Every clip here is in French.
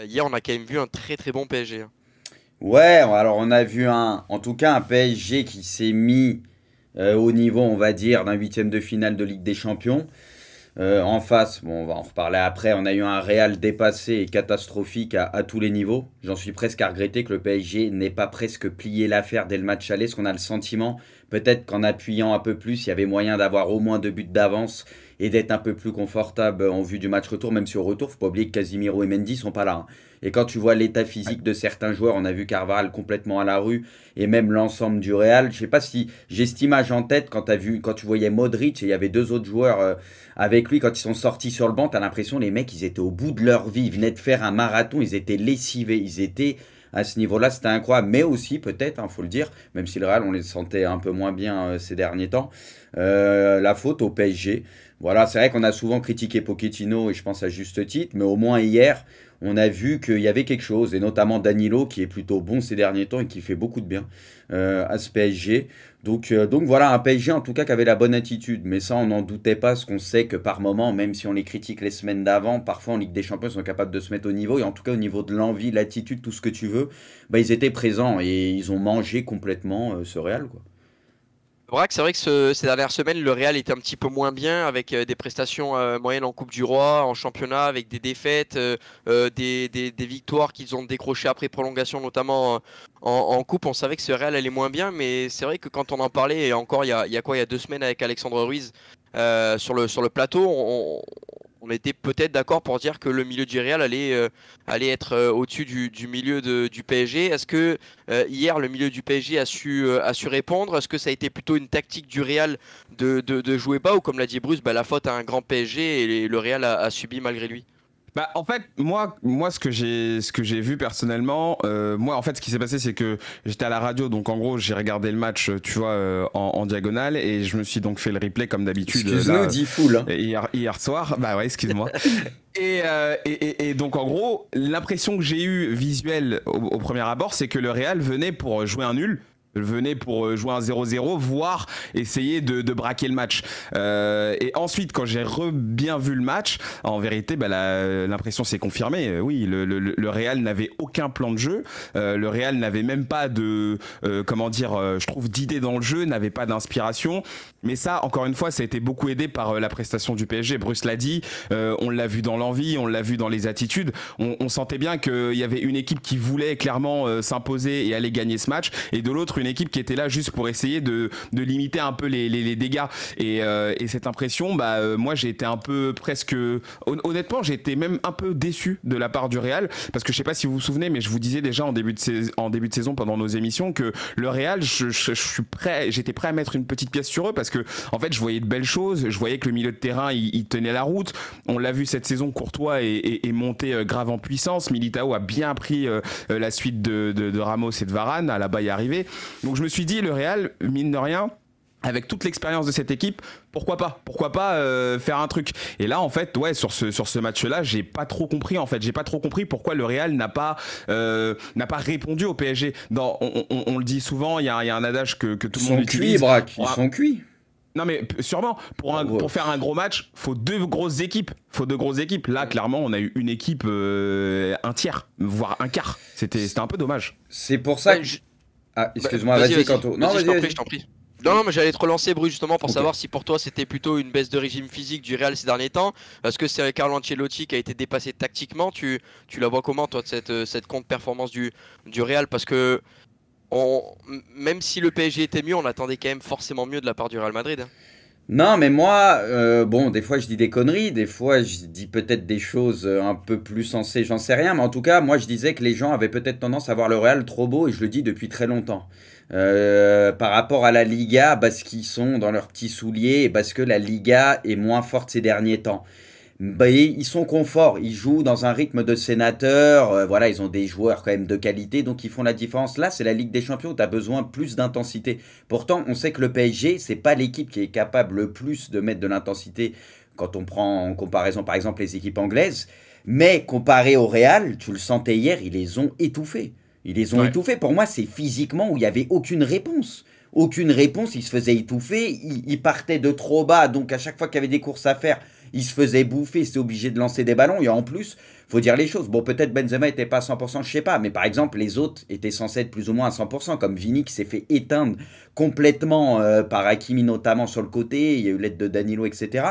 Hier, on a quand même vu un très très bon PSG, hein. Ouais, alors on a vu en tout cas un PSG qui s'est mis au niveau, on va dire, d'un huitième de finale de Ligue des Champions. En face, bon, on va en reparler après, on a eu un Real dépassé et catastrophique à tous les niveaux. J'en suis presque à regretter que le PSG n'ait pas presque plié l'affaire dès le match aller, parce qu'on a le sentiment, peut-être qu'en appuyant un peu plus, il y avait moyen d'avoir au moins deux buts d'avance et d'être un peu plus confortable en vue du match retour, même si au retour, faut pas oublier que Casimiro et Mendy sont pas là, hein. Et quand tu vois l'état physique de certains joueurs, on a vu Carvajal complètement à la rue, et même l'ensemble du Real. Je sais pas si j'ai cette image en tête quand tu voyais Modric et il y avait deux autres joueurs avec lui, quand ils sont sortis sur le banc, t'as l'impression les mecs, ils étaient au bout de leur vie, ils venaient de faire un marathon, ils étaient lessivés, ils étaient à ce niveau-là, c'était incroyable. Mais aussi, peut-être, hein, faut le dire, même si le Real, on les sentait un peu moins bien ces derniers temps, la faute au PSG. Voilà, c'est vrai qu'on a souvent critiqué Pochettino, et je pense à juste titre, mais au moins hier, on a vu qu'il y avait quelque chose, et notamment Danilo, qui est plutôt bon ces derniers temps et qui fait beaucoup de bien à ce PSG. Donc voilà, un PSG en tout cas qui avait la bonne attitude, mais ça on n'en doutait pas, parce qu'on sait que par moment, même si on les critique les semaines d'avant, parfois en Ligue des Champions ils sont capables de se mettre au niveau, et en tout cas au niveau de l'envie, l'attitude, tout ce que tu veux, bah, ils étaient présents et ils ont mangé complètement ce Real, quoi. C'est vrai que ces dernières semaines, le Real était un petit peu moins bien avec des prestations moyennes en Coupe du Roi, en championnat, avec des défaites, des victoires qu'ils ont décrochées après prolongation, notamment en Coupe. On savait que ce Real allait moins bien, mais c'est vrai que quand on en parlait, et encore il y a quoi, il y a 2 semaines avec Alexandre Ruiz sur le plateau, on était peut-être d'accord pour dire que le milieu du Real allait être au-dessus du milieu du PSG. Est-ce que hier, le milieu du PSG a su répondre? Est-ce que ça a été plutôt une tactique du Real de jouer bas ou comme l'a dit Bruce, bah, la faute à un grand PSG et le Real a subi malgré lui? Bah, en fait, moi, ce que j'ai vu personnellement, moi, en fait, ce qui s'est passé, c'est que j'étais à la radio, donc en gros, j'ai regardé le match, tu vois, en diagonale, et je me suis donc fait le replay comme d'habitude Excuse-nous, là dit full, hein. hier soir. Bah ouais, excuse-moi. Et donc en gros, l'impression que j'ai eue visuelle au premier abord, c'est que le Real venait pour jouer un nul. Venait pour jouer un 0-0, voire essayer de braquer le match. Et ensuite, quand j'ai bien vu le match, en vérité, bah, l'impression s'est confirmée. Oui, le Real n'avait aucun plan de jeu. Le Real n'avait même pas de, comment dire, je trouve, d'idée dans le jeu, n'avait pas d'inspiration. Mais ça, encore une fois, ça a été beaucoup aidé par la prestation du PSG. Bruce l'a dit, on l'a vu dans l'envie, on l'a vu dans les attitudes. On sentait bien qu'il y avait une équipe qui voulait clairement s'imposer et aller gagner ce match, et de l'autre, une équipe qui était là juste pour essayer de limiter un peu les dégâts. Et cette impression, bah, moi, j'ai été un peu presque... Honnêtement, j'ai été même un peu déçu de la part du Real, parce que je sais pas si vous vous souvenez, mais je vous disais déjà en début de saison pendant nos émissions que le Real, je suis prêt, j'étais prêt à mettre une petite pièce sur eux, parce que en fait, je voyais de belles choses, je voyais que le milieu de terrain, il tenait la route. On l'a vu cette saison, Courtois est monté grave en puissance. Militao a bien pris la suite de Ramos et de Varane, à la balle y arriver. Donc je me suis dit, le Real, mine de rien, avec toute l'expérience de cette équipe, pourquoi pas faire un truc. Et là, en fait, ouais, sur ce match-là, j'ai pas trop compris. En fait, j'ai pas trop compris pourquoi le Real n'a pas répondu au PSG. On le dit souvent, il y a un adage que Ils tout le monde sont cuits, utilise. Braque, ils sont cuits. Non, mais sûrement, Ah ouais. pour faire un gros match, faut deux grosses équipes. Faut deux grosses équipes. Là, clairement, on a eu une équipe, un tiers, voire un quart. C'était un peu dommage. C'est pour ça Ouais, que... Ah, excuse-moi, vas-y, vas-y, vas-y. Kanto. Non, Vas-y, je vas-y, t'en prie, vas-y. je t'en prie. Non, non, mais j'allais te relancer, Bru, justement, pour Ok. savoir si pour toi c'était plutôt une baisse de régime physique du Real ces derniers temps. Est-ce que c'est Carlo Ancelotti qui a été dépassé tactiquement? Tu la vois comment, toi, cette contre-performance du Real? Parce que même si le PSG était mieux, on attendait quand même forcément mieux de la part du Real Madrid, hein. Non, mais moi, bon, des fois je dis des conneries, des fois je dis peut-être des choses un peu plus sensées, j'en sais rien, mais en tout cas, moi je disais que les gens avaient peut-être tendance à voir le Real trop beau, et je le dis depuis très longtemps. Par rapport à la Liga, parce qu'ils sont dans leurs petits souliers, et parce que la Liga est moins forte ces derniers temps. Bah, ils sont confort, ils jouent dans un rythme de sénateur, voilà, ils ont des joueurs quand même de qualité, donc ils font la différence. Là, c'est la Ligue des Champions où tu as besoin plus d'intensité. Pourtant, on sait que le PSG, c'est pas l'équipe qui est capable le plus de mettre de l'intensité quand on prend en comparaison, par exemple, les équipes anglaises. Mais comparé au Real, tu le sentais hier, ils les ont étouffés. Ils les ont Ouais. étouffés. Pour moi, c'est physiquement où il n'y avait aucune réponse. Aucune réponse, ils se faisaient étouffer, ils partaient de trop bas, donc à chaque fois qu'il y avait des courses à faire, il se faisait bouffer, c'était obligé de lancer des ballons. Et en plus, faut dire les choses. Bon, peut-être Benzema était pas à 100%, je sais pas. Mais par exemple, les autres étaient censés être plus ou moins à 100%, comme Vini qui s'est fait éteindre complètement par Hakimi notamment sur le côté. Il y a eu l'aide de Danilo, etc.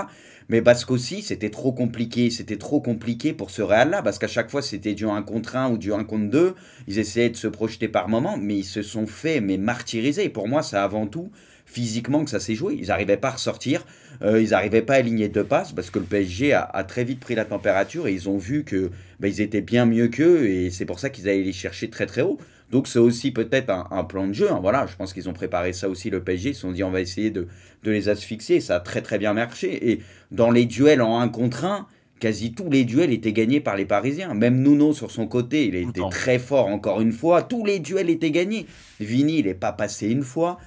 Mais parce qu'aussi, c'était trop compliqué. C'était trop compliqué pour ce Real-là. Parce qu'à chaque fois, c'était du 1 contre 1 ou du 1 contre 2. Ils essayaient de se projeter par moment. Mais ils se sont fait martyriser. Et pour moi, c'est avant tout physiquement que ça s'est joué. Ils n'arrivaient pas à ressortir. Ils n'arrivaient pas à aligner deux passes. Parce que le PSG a très vite pris la température. Et ils ont vu que ils étaient bien mieux qu'eux. Et c'est pour ça qu'ils allaient les chercher très très haut. Donc c'est aussi peut-être un plan de jeu. Hein. Voilà, je pense qu'ils ont préparé ça aussi, le PSG. Ils se sont dit on va essayer de les asphyxier. Ça a très très bien marché. Et dans les duels en 1 contre 1, quasi tous les duels étaient gagnés par les Parisiens. Même Nuno sur son côté, il était très fort encore une fois. Tous les duels étaient gagnés. Vini, il n'est pas passé une fois.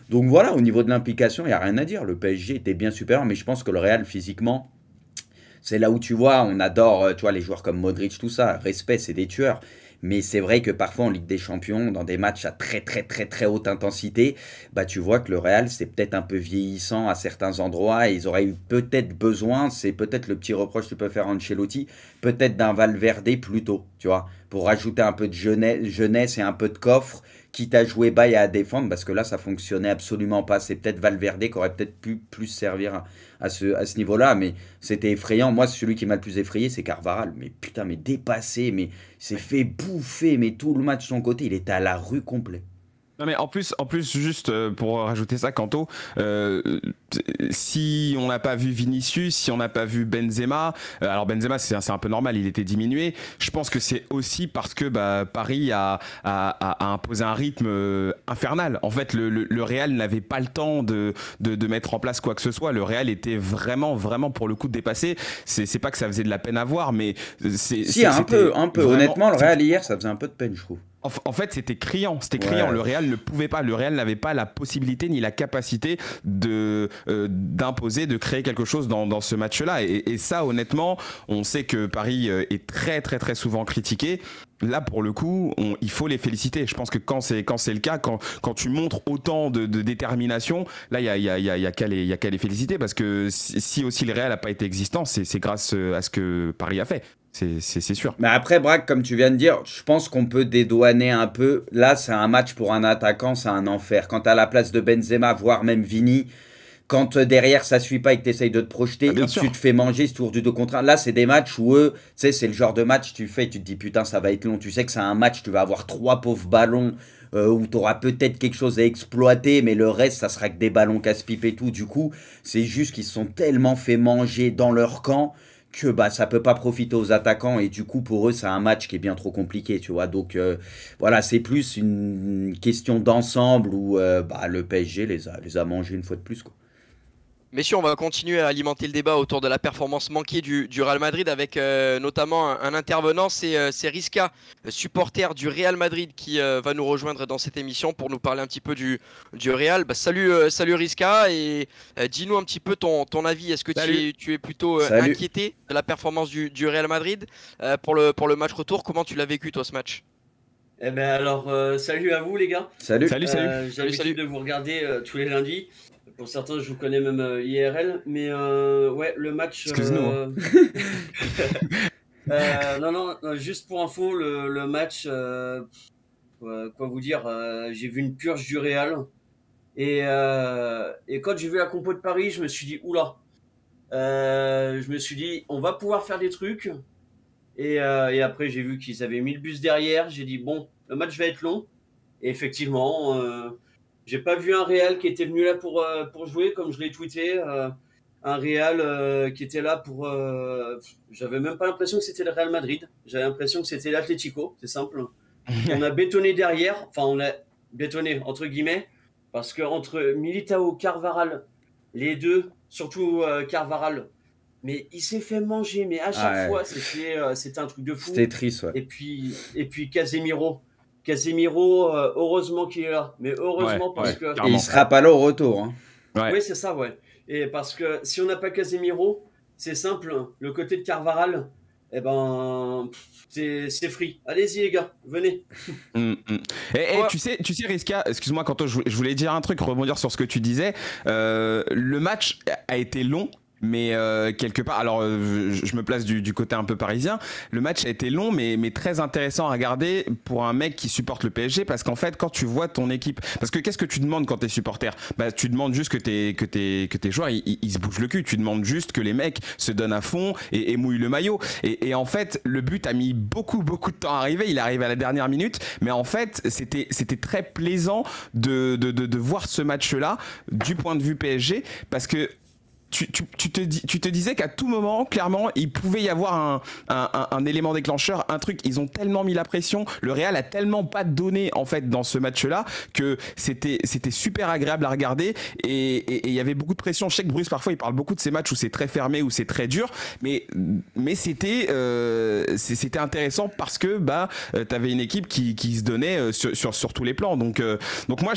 Donc voilà, au niveau de l'implication, il n'y a rien à dire. Le PSG était bien supérieur, mais je pense que le Real, physiquement, c'est là où tu vois, on adore tu vois, les joueurs comme Modric, tout ça. Respect, c'est des tueurs. Mais c'est vrai que parfois en Ligue des Champions, dans des matchs à très très très très haute intensité, tu vois que le Real c'est peut-être un peu vieillissant à certains endroits et ils auraient eu peut-être besoin, c'est peut-être le petit reproche que tu peux faire à Ancelotti, peut-être d'un Valverde plus tôt, tu vois, pour rajouter un peu de jeunesse et un peu de coffre, quitte à jouer bas et à défendre, parce que là ça fonctionnait absolument pas. C'est peut-être Valverde qui aurait peut-être pu plus servir à ce niveau-là, mais c'était effrayant. Moi, celui qui m'a le plus effrayé, c'est Carvajal. Mais putain, mais dépassé, mais il s'est fait bouffer, mais tout le match de son côté, il était à la rue complet. Non mais en plus juste pour rajouter ça, Kanto, si on n'a pas vu Vinicius, si on n'a pas vu Benzema, alors Benzema c'est un peu normal, il était diminué. Je pense que c'est aussi parce que Paris a imposé un rythme infernal. En fait, le Real n'avait pas le temps de mettre en place quoi que ce soit. Le Real était vraiment pour le coup dépassé. C'est pas que ça faisait de la peine à voir, mais un peu. Vraiment, honnêtement, le Real hier, ça faisait un peu de peine, je trouve. En fait, c'était criant. Ouais. Le Real ne pouvait pas. Le Real n'avait pas la possibilité ni la capacité d'imposer, de créer quelque chose dans ce match-là. Et ça, honnêtement, on sait que Paris est très, très, très souvent critiqué. Là, pour le coup, il faut les féliciter. Je pense que quand c'est le cas, quand tu montres autant de détermination, là, il y a qu'à les féliciter. Parce que si aussi le Real n'a pas été existant, c'est grâce à ce que Paris a fait. C'est sûr. Mais après, Braque, comme tu viens de dire, je pense qu'on peut dédouaner un peu. Là, c'est un match pour un attaquant, c'est un enfer. Quand tu as la place de Benzema, voire même Vini, quand derrière ça suit pas et que tu essayes de te projeter et que tu te fais manger ce tour du 2 contre 1, là, c'est des matchs où eux, tu sais, c'est le genre de match tu fais et tu te dis putain, ça va être long. Tu sais que c'est un match, tu vas avoir 3 pauvres ballons où tu auras peut-être quelque chose à exploiter, mais le reste, ça sera que des ballons casse-pipe et tout. Du coup, c'est juste qu'ils se sont tellement fait manger dans leur camp que ça peut pas profiter aux attaquants et du coup pour eux c'est un match qui est bien trop compliqué, tu vois. Donc voilà, c'est plus une question d'ensemble où le PSG les a mangés une fois de plus, quoi. Messieurs, on va continuer à alimenter le débat autour de la performance manquée du Real Madrid avec notamment un intervenant, c'est Riska, supporter du Real Madrid qui va nous rejoindre dans cette émission pour nous parler un petit peu du Real. Salut Riska, et dis-nous un petit peu ton avis. Est-ce que tu es plutôt inquiété de la performance du Real Madrid pour le match retour? Comment tu l'as vécu toi ce match? Eh ben alors, salut à vous les gars. Salut. J'ai l'habitude de vous regarder tous les lundis. Pour certains, je vous connais même IRL, mais ouais, le match. Excuse-nous. Non, juste pour info, le match, quoi vous dire, j'ai vu une purge du Real. Et quand j'ai vu la compo de Paris, je me suis dit, oula. Je me suis dit, on va pouvoir faire des trucs. Et après, j'ai vu qu'ils avaient mis le bus derrière. J'ai dit, bon, le match va être long. Et effectivement. J'ai pas vu un Real qui était venu là pour jouer, comme je l'ai tweeté. Un Real qui était là pour... J'avais même pas l'impression que c'était le Real Madrid. J'avais l'impression que c'était l'Atlético, c'est simple. On a bétonné derrière. Enfin, on a bétonné, entre guillemets. Parce qu'entre Militao, Carvajal, les deux, surtout Carvajal, mais il s'est fait manger. Mais à chaque fois, c'était un truc de fou. C'était triste, ouais. Et puis Casemiro, heureusement qu'il est là. Mais heureusement parce que... Et il sera pas là au retour. Hein. Ouais. Oui, c'est ça, ouais. Et parce que si on n'a pas Casemiro, c'est simple. Le côté de Carvajal, eh ben, c'est free. Allez-y, les gars, venez. Tu sais, Riska, excuse-moi, Kanto, je voulais dire un truc, rebondir sur ce que tu disais. Le match a été long. Mais quelque part, alors je me place du côté un peu parisien, le match a été long mais très intéressant à regarder pour un mec qui supporte le PSG, parce qu'en fait quand tu vois ton équipe, parce que qu'est-ce que tu demandes quand t'es supporter? Bah tu demandes juste que tes joueurs ils se bougent le cul, tu demandes juste que les mecs se donnent à fond et mouillent le maillot, et en fait le but a mis beaucoup de temps à arriver, il arrive à la dernière minute, mais en fait c'était très plaisant de voir ce match-là du point de vue PSG, parce que tu te disais qu'à tout moment, clairement, il pouvait y avoir un élément déclencheur, un truc. Ils ont tellement mis la pression, le Real a tellement pas donné en fait dans ce match-là que c'était super agréable à regarder, et il y avait beaucoup de pression. Je sais que Bruce parfois il parle beaucoup de ces matchs où c'est très fermé, où c'est très dur, mais c'était intéressant parce que t'avais une équipe qui se donnait sur tous les plans. Donc moi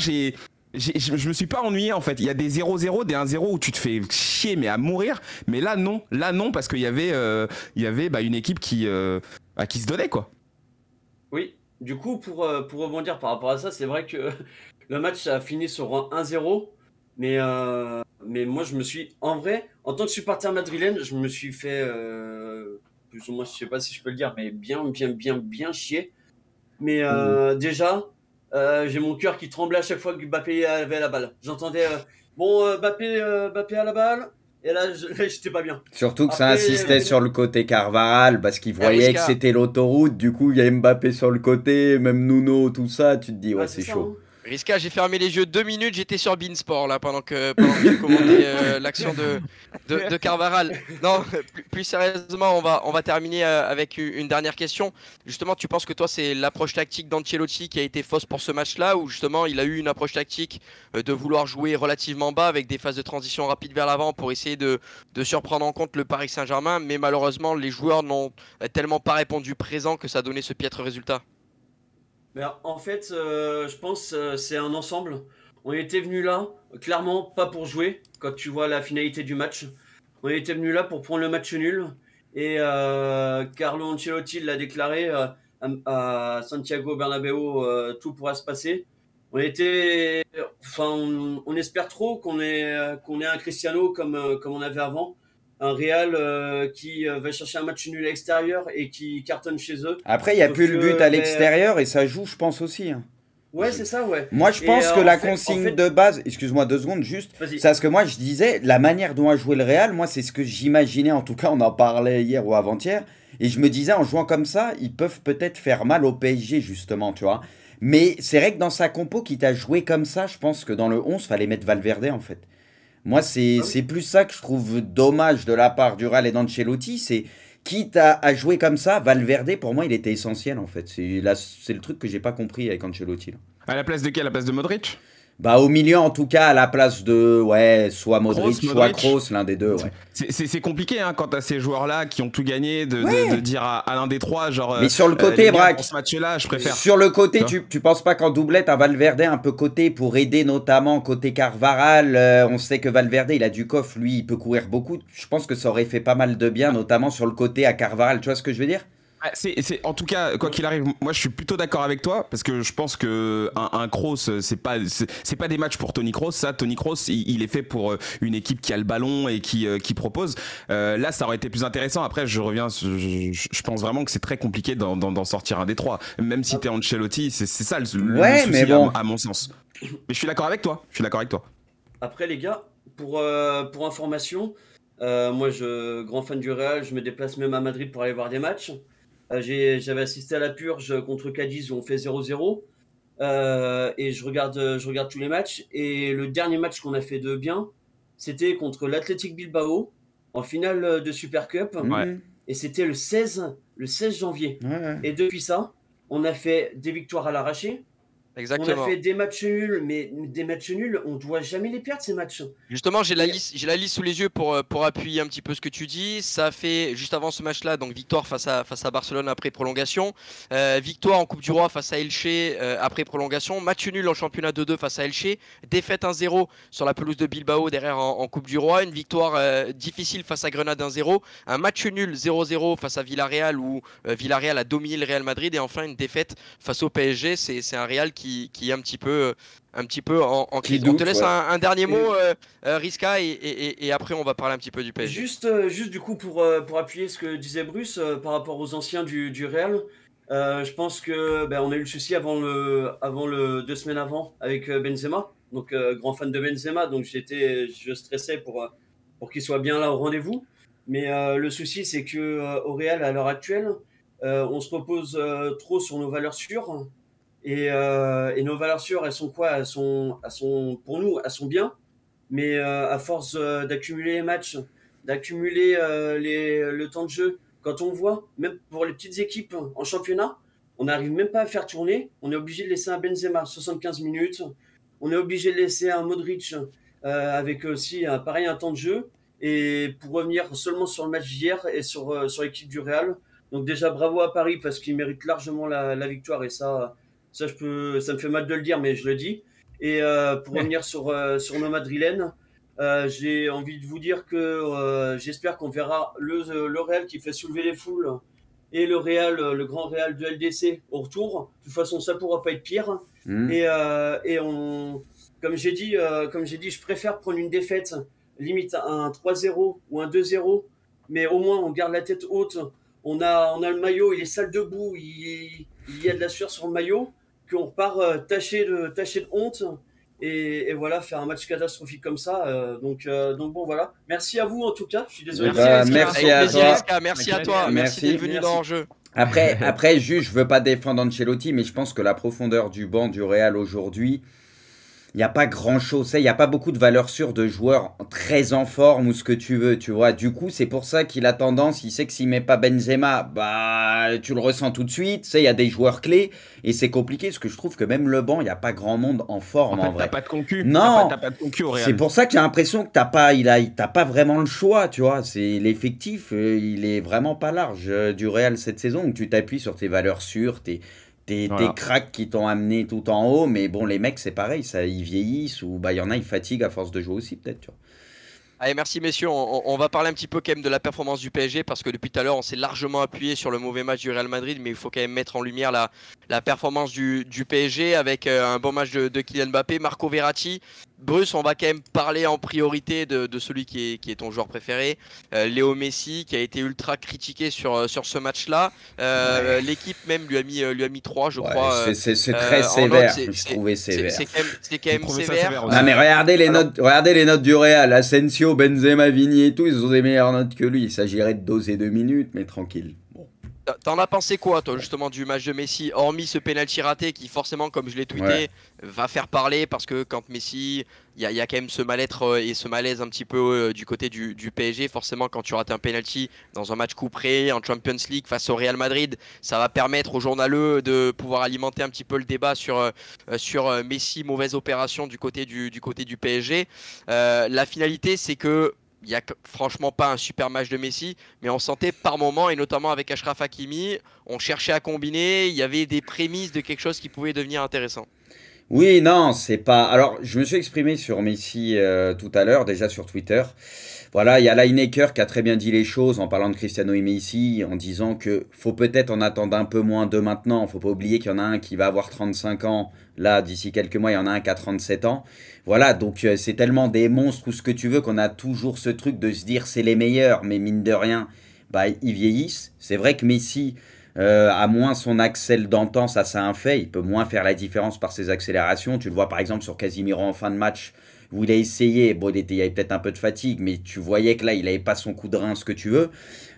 je me suis pas ennuyé en fait. Il y a des 0-0, des 1-0 où tu te fais chier mais à mourir. Mais là non, parce qu'il y avait une équipe qui se donnait quoi. Oui, du coup, pour rebondir par rapport à ça, c'est vrai que le match a fini sur un 1-0. Mais moi, en vrai, en tant que supporter madrilène, je me suis fait, plus ou moins, je sais pas si je peux le dire, mais bien chier. Mais déjà, j'ai mon cœur qui tremblait à chaque fois que Mbappé avait la balle. J'entendais, Mbappé a la balle, et là, j'étais pas bien. Surtout que ça insistait sur le côté Carvajal, parce qu'il voyait que c'était l'autoroute, du coup il y a Mbappé sur le côté, même Nuno, tout ça, tu te dis ouais, c'est chaud. Hein. Riska, j'ai fermé les yeux 2 minutes, j'étais sur Beansport là pendant que tu commentais l'action de Carvajal. Non, plus sérieusement, on va terminer avec une dernière question. Justement, tu penses que toi c'est l'approche tactique d'Ancelotti qui a été fausse pour ce match-là, ou justement il a eu une approche tactique de vouloir jouer relativement bas avec des phases de transition rapides vers l'avant pour essayer de surprendre en compte le Paris Saint-Germain, mais malheureusement les joueurs n'ont tellement pas répondu présent que ça a donné ce piètre résultat? Mais en fait, je pense c'est un ensemble. On était venu là, clairement pas pour jouer. Quand tu vois la finalité du match, on était venu là pour prendre le match nul. Et Carlo Ancelotti l'a déclaré à Santiago Bernabéu, tout pourra se passer. On espère trop qu'on ait un Cristiano comme on avait avant. Un Real qui va chercher un match nul à l'extérieur et qui cartonne chez eux. Après, il n'y a plus le but à l'extérieur et ça joue, je pense aussi. Hein. Ouais, c'est ça, ouais. Moi, je pense que la consigne de base, excuse-moi 2 secondes juste, c'est parce que moi, je disais, la manière dont a joué le Real, moi, c'est ce que j'imaginais, en tout cas, on en parlait hier ou avant-hier, et je me disais, en jouant comme ça, ils peuvent peut-être faire mal au PSG, justement, tu vois. Mais c'est vrai que dans sa compo, qui t'a joué comme ça, je pense que dans le 11, fallait mettre Valverde, en fait. Moi, c'est plus ça que je trouve dommage de la part du Real et d'Ancelotti, c'est quitte à jouer comme ça, Valverde, pour moi, il était essentiel en fait. C'est le truc que j'ai pas compris avec Ancelotti. Là. À la place de qui? À la place de Modric? Bah au milieu en tout cas, à la place de soit Modric, soit Kroos, l'un des deux. Ouais. C'est compliqué hein, quand t'as ces joueurs-là qui ont tout gagné de dire à l'un des trois genre. Mais sur le côté, Braque, pour ce match-là, je préfère. Sur le côté, tu penses pas qu'en doublette, à Valverde un peu côté pour aider notamment côté Carvajal. On sait que Valverde, il a du coffre, lui, il peut courir beaucoup. Je pense que ça aurait fait pas mal de bien, notamment sur le côté à Carvajal. Tu vois ce que je veux dire? En tout cas, quoi qu'il arrive, moi je suis plutôt d'accord avec toi parce que je pense que un Kroos, c'est pas des matchs pour Toni Kroos. Ça, Toni Kroos, il est fait pour une équipe qui a le ballon et qui propose. Là, ça aurait été plus intéressant. Après, je pense vraiment que c'est très compliqué d'en sortir un des trois. Même si t'es Ancelotti, c'est ça le souci mais bon. à mon sens. Mais je suis d'accord avec toi. Après, les gars, pour information, moi, grand fan du Real, je me déplace même à Madrid pour aller voir des matchs. J'avais assisté à la purge contre Cadiz où on fait 0-0 et je regarde tous les matchs, et le dernier match qu'on a fait de bien, c'était contre l'Athletic Bilbao en finale de Super Cup, et c'était le 16 janvier. Et depuis ça, on a fait des victoires à l'arraché. Exactement. On a fait des matchs nuls, mais des matchs nuls, on doit jamais les perdre ces matchs. Justement, j'ai la liste sous les yeux pour appuyer un petit peu ce que tu dis. Ça a fait juste avant ce match-là, donc victoire face à Barcelone après prolongation, victoire en Coupe du Roi face à Elche après prolongation, match nul en championnat 2-2 face à Elche, défaite 1-0 sur la pelouse de Bilbao derrière en Coupe du Roi, une victoire difficile face à Grenade 1-0, un match nul 0-0 face à Villarreal où Villarreal a dominé le Real Madrid, et enfin une défaite face au PSG. C'est un Real qui qui est un petit peu en Qui crise. On te doute, laisse ouais. un dernier mot, Riska, et après on va parler un petit peu du PSG. Juste du coup pour appuyer ce que disait Bruce par rapport aux anciens du Real, je pense que on a eu le souci avant le 2 semaines avant avec Benzema, donc grand fan de Benzema, donc je stressais pour qu'il soit bien là au rendez-vous. Mais le souci c'est que au Real à l'heure actuelle, on se repose trop sur nos valeurs sûres et nos valeurs sûres elles sont quoi? Pour nous elles sont bien. Mais à force d'accumuler les matchs, d'accumuler le temps de jeu, quand on voit, même pour les petites équipes en championnat, on n'arrive même pas à faire tourner. On est obligé de laisser un Benzema 75 minutes. On est obligé de laisser un Modric avec aussi pareil un temps de jeu. Et pour revenir seulement sur le match d'hier et sur l'équipe du Real. Donc déjà bravo à Paris parce qu'ils méritent largement la victoire. Et ça me fait mal de le dire, mais je le dis. Et pour revenir sur nos Madrilènes, j'ai envie de vous dire que j'espère qu'on verra le Real qui fait soulever les foules et le grand Real de LDC au retour. De toute façon, ça pourra pas être pire. Et comme j'ai dit, je préfère prendre une défaite, limite un 3-0 ou un 2-0, mais au moins on garde la tête haute. On a le maillot, il est sale debout, il y a de la sueur sur le maillot, qu'on repart taché de honte et voilà, faire un match catastrophique comme ça. Donc bon, voilà. Merci à vous en tout cas. Je suis désolé. Merci Avec à plaisir, toi. Riska, merci à toi, merci d'être venu dans le jeu. Après, juste, je veux pas défendre Ancelotti, mais je pense que la profondeur du banc du Real aujourd'hui, il n'y a pas grand-chose. Il n'y a pas beaucoup de valeur sûre de joueurs très en forme ou ce que tu veux, tu vois. Du coup, c'est pour ça qu'il a tendance, il sait que s'il met pas Benzema, tu le ressens tout de suite. Tu sais, il y a des joueurs clés et c'est compliqué parce que je trouve que même le banc, il n'y a pas grand monde en forme en vrai. T'as pas de concu. Non, t'as pas de concu au Real. c'est pour ça que j'ai l'impression que t'as pas vraiment le choix, tu vois. C'est l'effectif, il est vraiment pas large du Real cette saison où tu t'appuies sur tes valeurs sûres, tes cracks qui t'ont amené tout en haut, mais bon, les mecs, c'est pareil, ça, ils vieillissent ou il y en a, ils fatiguent à force de jouer aussi, peut-être, tu vois. Allez, merci messieurs, on va parler un petit peu quand même de la performance du PSG parce que depuis tout à l'heure on s'est largement appuyé sur le mauvais match du Real Madrid, mais il faut quand même mettre en lumière la performance du PSG avec un bon match de Kylian Mbappé, Marco Verratti. Bruce, on va quand même parler en priorité de celui qui est ton joueur préféré, Léo Messi, qui a été ultra critiqué sur ce match-là. L'équipe même lui a mis 3, je crois. C'est très sévère, je trouvais sévère. C'est quand même sévère. Non mais regardez les notes du Real, Asensio, Benzema, Vigny et tout, ils ont des meilleures notes que lui. Il s'agirait de doser 2 minutes, mais tranquille. Bon. T'en as pensé quoi, toi, justement, du match de Messi, hormis ce penalty raté qui, forcément, comme je l'ai tweeté, va faire parler parce que quand Messi, il y a quand même ce mal-être et ce malaise un petit peu du côté du PSG. Forcément, quand tu rates un penalty dans un match couperé en Champions League face au Real Madrid, ça va permettre aux journaleux de pouvoir alimenter un petit peu le débat sur Messi, mauvaise opération du côté du PSG. La finalité, c'est que il n'y a franchement pas un super match de Messi, mais on sentait par moment, et notamment avec Achraf Hakimi, on cherchait à combiner, il y avait des prémices de quelque chose qui pouvait devenir intéressant. Oui, non, c'est pas. Alors, je me suis exprimé sur Messi tout à l'heure, déjà sur Twitter. Voilà, il y a Lineker qui a très bien dit les choses en parlant de Cristiano et Messi, en disant que faut peut-être en attendre un peu moins d'eux maintenant. Faut pas oublier qu'il y en a un qui va avoir 35 ans. Là, d'ici quelques mois, il y en a un qui a 37 ans. Voilà, donc c'est tellement des monstres ou ce que tu veux qu'on a toujours ce truc de se dire c'est les meilleurs, mais mine de rien, ils vieillissent. C'est vrai que Messi a moins son accel d'antan, ça c'est un fait. Il peut moins faire la différence par ses accélérations. Tu le vois par exemple sur Casemiro en fin de match, où il a essayé, bon il y avait peut-être un peu de fatigue, mais tu voyais que là il n'avait pas son coup de rein, ce que tu veux.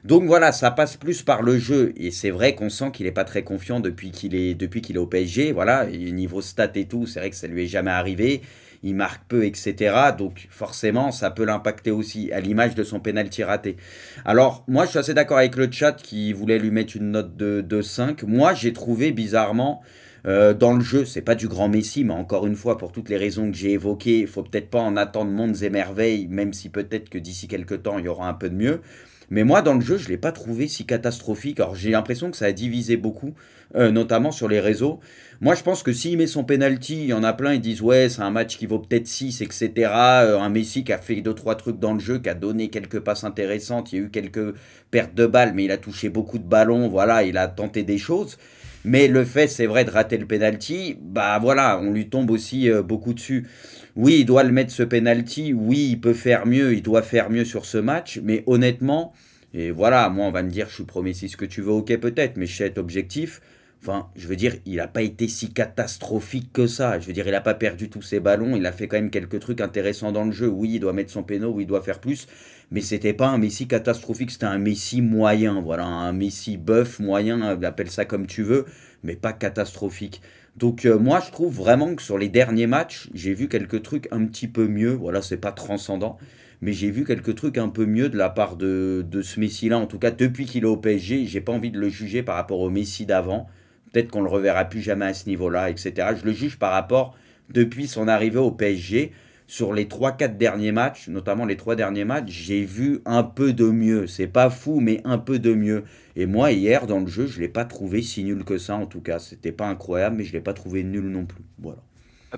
Donc voilà, ça passe plus par le jeu, et c'est vrai qu'on sent qu'il n'est pas très confiant depuis qu'il est au PSG, voilà, et niveau stats et tout, c'est vrai que ça lui est jamais arrivé, il marque peu, etc. Donc forcément, ça peut l'impacter aussi, à l'image de son penalty raté. Alors, moi je suis assez d'accord avec le chat qui voulait lui mettre une note de 5. Moi j'ai trouvé bizarrement... dans le jeu, c'est pas du grand Messi, mais encore une fois, pour toutes les raisons que j'ai évoquées, il faut peut-être pas en attendre mondes et merveilles, même si peut-être que d'ici quelques temps, il y aura un peu de mieux. Mais moi, dans le jeu, je l'ai pas trouvé si catastrophique. Alors, j'ai l'impression que ça a divisé beaucoup, notamment sur les réseaux. Moi, je pense que s'il met son penalty, il y en a plein, ils disent « Ouais, c'est un match qui vaut peut-être 6, etc. » Un Messi qui a fait 2-3 trucs dans le jeu, qui a donné quelques passes intéressantes, il y a eu quelques pertes de balles, mais il a touché beaucoup de ballons, voilà, il a tenté des choses. Mais le fait, c'est vrai, de rater le penalty, bah voilà, on lui tombe aussi beaucoup dessus. Oui, il doit le mettre ce penalty. Oui, il peut faire mieux, il doit faire mieux sur ce match. Mais honnêtement, et voilà, moi on va me dire, je suis pro Messi, ce que tu veux, ok peut-être, mais je sais être objectif. Enfin, je veux dire, il n'a pas été si catastrophique que ça. Je veux dire, il n'a pas perdu tous ses ballons. Il a fait quand même quelques trucs intéressants dans le jeu. Oui, il doit mettre son péno, oui, il doit faire plus. Mais c'était pas un Messi catastrophique, c'était un Messi moyen. Voilà, un Messi boeuf, moyen, appelle ça comme tu veux, mais pas catastrophique. Donc moi, je trouve vraiment que sur les derniers matchs, j'ai vu quelques trucs un petit peu mieux. Voilà, c'est pas transcendant. Mais j'ai vu quelques trucs un peu mieux de la part de ce Messi-là. En tout cas, depuis qu'il est au PSG, j'ai pas envie de le juger par rapport au Messi d'avant. Peut-être qu'on ne le reverra plus jamais à ce niveau-là, etc. Je le juge par rapport, depuis son arrivée au PSG, sur les 3-4 derniers matchs, notamment les 3 derniers matchs, j'ai vu un peu de mieux. C'est pas fou, mais un peu de mieux. Et moi, hier, dans le jeu, je ne l'ai pas trouvé si nul que ça, en tout cas. C'était pas incroyable, mais je ne l'ai pas trouvé nul non plus. Voilà.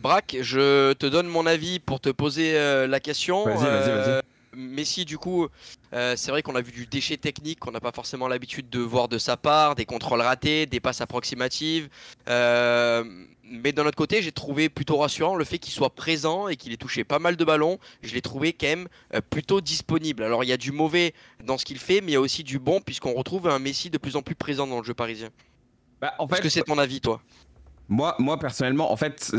Braque, je te donne mon avis pour te poser la question. Vas-y. Messi, du coup, c'est vrai qu'on a vu du déchet technique qu'on n'a pas forcément l'habitude de voir de sa part, des contrôles ratés, des passes approximatives. Mais d'un autre côté, j'ai trouvé plutôt rassurant le fait qu'il soit présent et qu'il ait touché pas mal de ballons. Je l'ai trouvé quand même plutôt disponible. Alors il y a du mauvais dans ce qu'il fait, mais il y a aussi du bon puisqu'on retrouve un Messi de plus en plus présent dans le jeu parisien. Bah, en Est-ce fait, que c'est ton avis, toi? moi personnellement, en fait,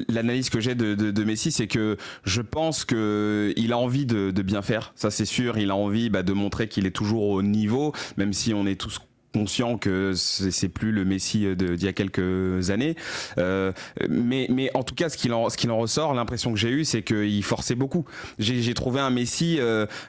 l'analyse que j'ai de Messi, c'est que je pense que il a envie de bien faire. Ça, c'est sûr. Il a envie de montrer qu'il est toujours au niveau, même si on est tous conscients que c'est plus le Messi d'il y a quelques années. Mais en tout cas, ce qu'il en ressort, l'impression que j'ai eue, c'est qu'il forçait beaucoup. J'ai trouvé un Messi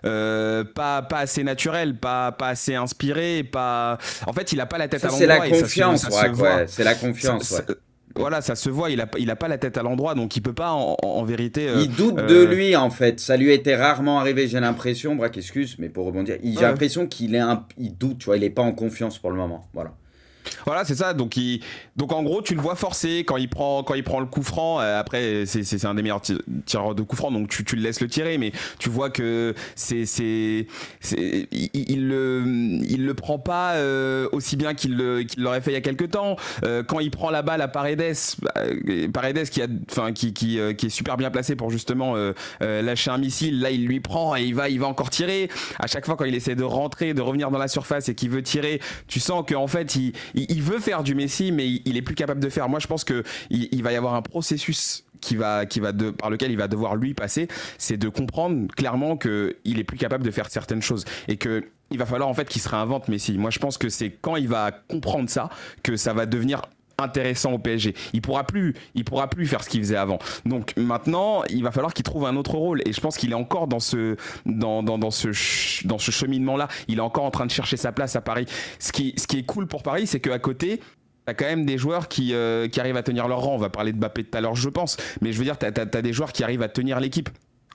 pas assez naturel, pas assez inspiré, pas. En fait, il a pas la tête à l'endroit. C'est la confiance, ouais. C'est la confiance, ouais. Voilà, ça se voit, il a pas la tête à l'endroit, donc il peut pas en vérité. Il doute de lui en fait. Ça lui était rarement arrivé, j'ai l'impression. Braque, excuse, mais pour rebondir, j'ai l'impression qu'il il doute, tu vois, il est pas en confiance pour le moment. Voilà. Voilà, c'est ça. Donc en gros, tu le vois forcer quand il prend le coup franc. Après, c'est un des meilleurs tireurs de coup franc, donc tu le laisses le tirer, mais tu vois que il le prend pas aussi bien qu'il l'aurait fait il y a quelques temps. Quand il prend la balle à Paredes qui est super bien placé pour justement lâcher un missile, là il lui prend et il va encore tirer. À chaque fois quand il essaie de rentrer, de revenir dans la surface et qu'il veut tirer, tu sens qu'en fait il veut faire du Messi, mais il est plus capable de faire. Moi, je pense que il va y avoir un processus par lequel il va devoir lui passer, c'est de comprendre clairement que il est plus capable de faire certaines choses et que il va falloir en fait qu'il se réinvente Messi. Moi, je pense que c'est quand il va comprendre ça que ça va devenir intéressant au PSG. Il pourra plus faire ce qu'il faisait avant. Donc maintenant, il va falloir qu'il trouve un autre rôle. Et je pense qu'il est encore dans ce cheminement-là. Il est encore en train de chercher sa place à Paris. Ce qui est cool pour Paris, c'est qu'à côté, t'as quand même des joueurs qui arrivent à tenir leur rang. On va parler de Mbappé tout à l'heure, je pense. Mais je veux dire, t'as des joueurs qui arrivent à tenir l'équipe.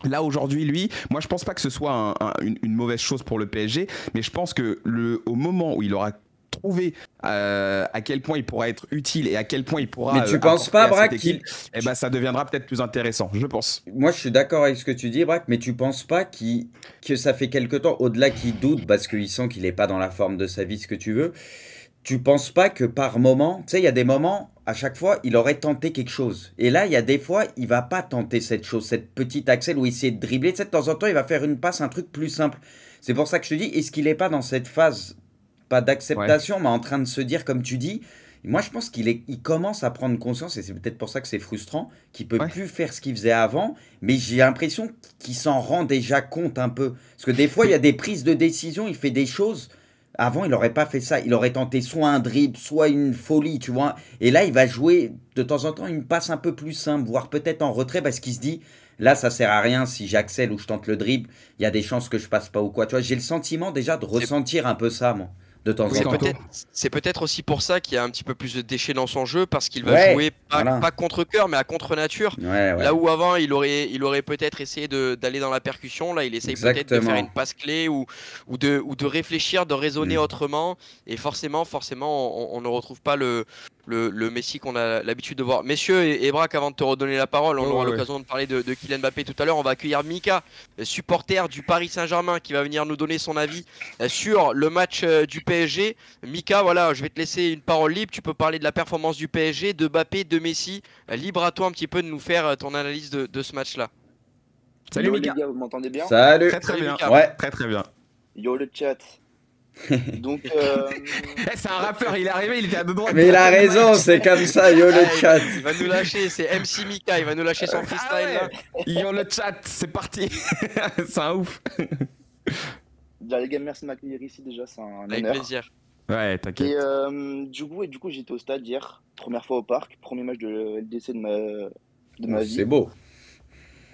Là aujourd'hui, lui, moi je pense pas que ce soit une mauvaise chose pour le PSG, mais je pense que au moment où il aura trouver à quel point il pourra être utile et à quel point il pourra. Mais tu penses pas, Braque, ça deviendra peut-être plus intéressant, je pense. Moi, je suis d'accord avec ce que tu dis, Braque, mais tu penses pas que ça fait quelque temps, au-delà qu'il doute parce qu'il sent qu'il est pas dans la forme de sa vie, ce que tu veux. Tu penses pas que par moment, tu sais, il y a des moments, à chaque fois, il aurait tenté quelque chose. Et là, il y a des fois, il va pas tenter cette chose, cette petite axelle où il essaie de dribbler. Tu sais, de temps en temps, il va faire une passe, un truc plus simple. C'est pour ça que je te dis, est-ce qu'il est pas dans cette phase, pas d'acceptation, mais en train de se dire, comme tu dis, moi je pense qu'il commence à prendre conscience, et c'est peut-être pour ça que c'est frustrant, qu'il peut plus faire ce qu'il faisait avant, mais j'ai l'impression qu'il s'en rend déjà compte un peu. Parce que des fois, il y a des prises de décision, il fait des choses. Avant, il n'aurait pas fait ça. Il aurait tenté soit un dribble, soit une folie, tu vois. Et là, il va jouer de temps en temps une passe un peu plus simple, voire peut-être en retrait, parce qu'il se dit, là, ça sert à rien si j'accèle ou je tente le dribble. Il y a des chances que je passe pas ou quoi. Tu vois, j'ai le sentiment déjà de ressentir un peu ça, moi, de temps en temps. C'est peut-être aussi pour ça qu'il y a un petit peu plus de déchets dans son jeu, parce qu'il va jouer pas contre cœur, mais à contre nature. Là où avant, il aurait peut-être essayé d'aller dans la percussion, là, il essaye peut-être de faire une passe clé ou de réfléchir, de raisonner autrement. Et forcément, on ne retrouve pas le Messi qu'on a l'habitude de voir. Messieurs et Braque, avant de te redonner la parole, on aura l'occasion de parler de Kylian Mbappé tout à l'heure. On va accueillir Mika, supporter du Paris Saint-Germain, qui va venir nous donner son avis sur le match du PSG PSG. Mika, voilà, je vais te laisser une parole libre. Tu peux parler de la performance du PSG, de Mbappé, de Messi. Libre à toi un petit peu de nous faire ton analyse de ce match-là. Salut Yo, Mika. les gars, vous m'entendez bien? Salut. Très Salut, bien. Mika. Ouais. Très bien. Yo le chat. Donc, C'est un rappeur, il est arrivé, il était à deux droits. Mais il a raison, c'est comme ça, yo le chat. Il va nous lâcher, c'est MC Mika, il va nous lâcher son freestyle là. Yo le chat, c'est parti. C'est un ouf. déjà, les gars, merci de m'accueillir ici déjà, c'est un Avec honneur. plaisir. Ouais, Et t'inquiète. du coup, j'étais au stade hier, première fois au parc, premier match de LDC de ma vie. C'est beau.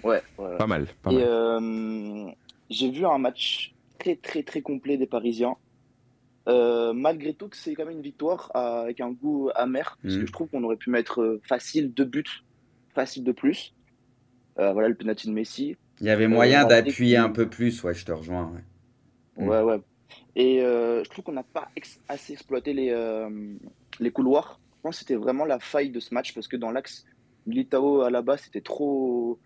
Ouais, voilà. Pas mal. Et j'ai vu un match très complet des Parisiens. Malgré tout, que c'est quand même une victoire avec un goût amer, parce que je trouve qu'on aurait pu mettre facile 2 buts, facile de plus. Voilà le penalty de Messi. Il y avait moyen Mbappé d'appuyer qui- un peu plus, ouais, je te rejoins. Ouais. Ouais. Et je trouve qu'on n'a pas assez exploité les couloirs. Je pense que c'était vraiment la faille de ce match, parce que dans l'axe, Militao à la base, c'était trop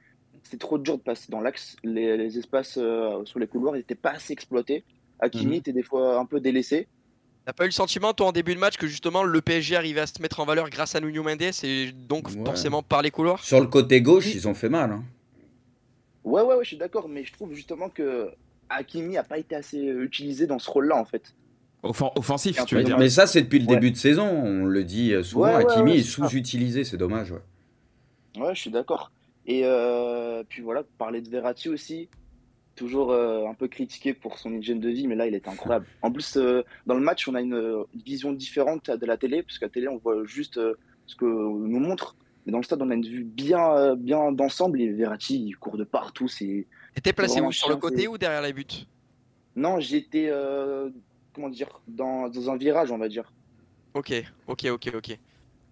dur de passer dans l'axe. Les espaces sur les couloirs n'étaient pas assez exploités. Hakimi était des fois un peu délaissé. T'as pas eu le sentiment, toi, en début de match, que justement le PSG arrivait à se mettre en valeur grâce à Nuno Mendes et donc Ouais. forcément par les couloirs? Sur le côté gauche, ils ont fait mal. Hein. Ouais, je suis d'accord, mais je trouve justement que Hakimi n'a pas été assez utilisé dans ce rôle-là, en fait. Offensif, Un tu peu veux dire. Mais ça, c'est depuis le Ouais. début de saison, on le dit souvent. Ouais, Hakimi est c'est ça. sous-utilisé, c'est dommage. Ouais. Ouais, je suis d'accord. Et puis voilà, parler de Verratti aussi, toujours un peu critiqué pour son hygiène de vie, mais là, il était incroyable. En plus, dans le match, on a une vision différente de la télé, parce qu'à la télé, on voit juste ce que nous montre. Mais dans le stade, on a une vue bien d'ensemble, et Verratti, il court de partout. T'étais placé vraiment où? Sur le chiant, côté c'est- ou derrière les buts? Non, j'étais, comment dire, dans un virage, on va dire. Ok.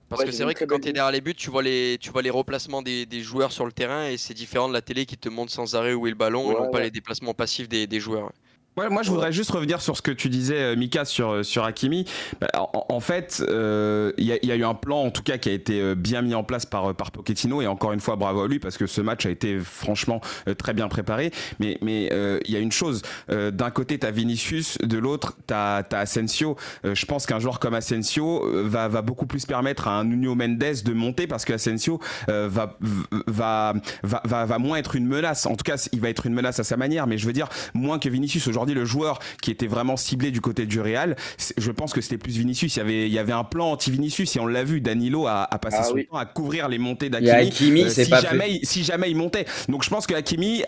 Parce Ouais, que j'ai c'est une vrai que très quand belle t'es vue. derrière les buts, tu vois les replacements des joueurs sur le terrain et c'est différent de la télé qui te montre sans arrêt où est le ballon et non pas Ouais. les déplacements passifs des joueurs. Ouais, moi, je voudrais juste revenir sur ce que tu disais, Mika, sur Hakimi. Bah, en fait, il y a eu un plan, en tout cas, qui a été bien mis en place par Pochettino. Et encore une fois, bravo à lui, parce que ce match a été franchement très bien préparé. Mais il y a une chose. D'un côté, tu as Vinicius, de l'autre, tu as Asensio. Je pense qu'un joueur comme Asensio va beaucoup plus permettre à un Nuno Mendes de monter, parce qu'Asensio va moins être une menace. En tout cas, il va être une menace à sa manière, mais je veux dire, moins que Vinicius. Aujourd'hui, le joueur qui était vraiment ciblé du côté du Real, je pense que c'était plus Vinicius. Il y avait un plan anti-Vinicius et on l'a vu, Danilo a passé son temps à couvrir les montées Et Hakimi, d'Hakimi c'est pas fait. si jamais il montait. Donc je pense que Hakimi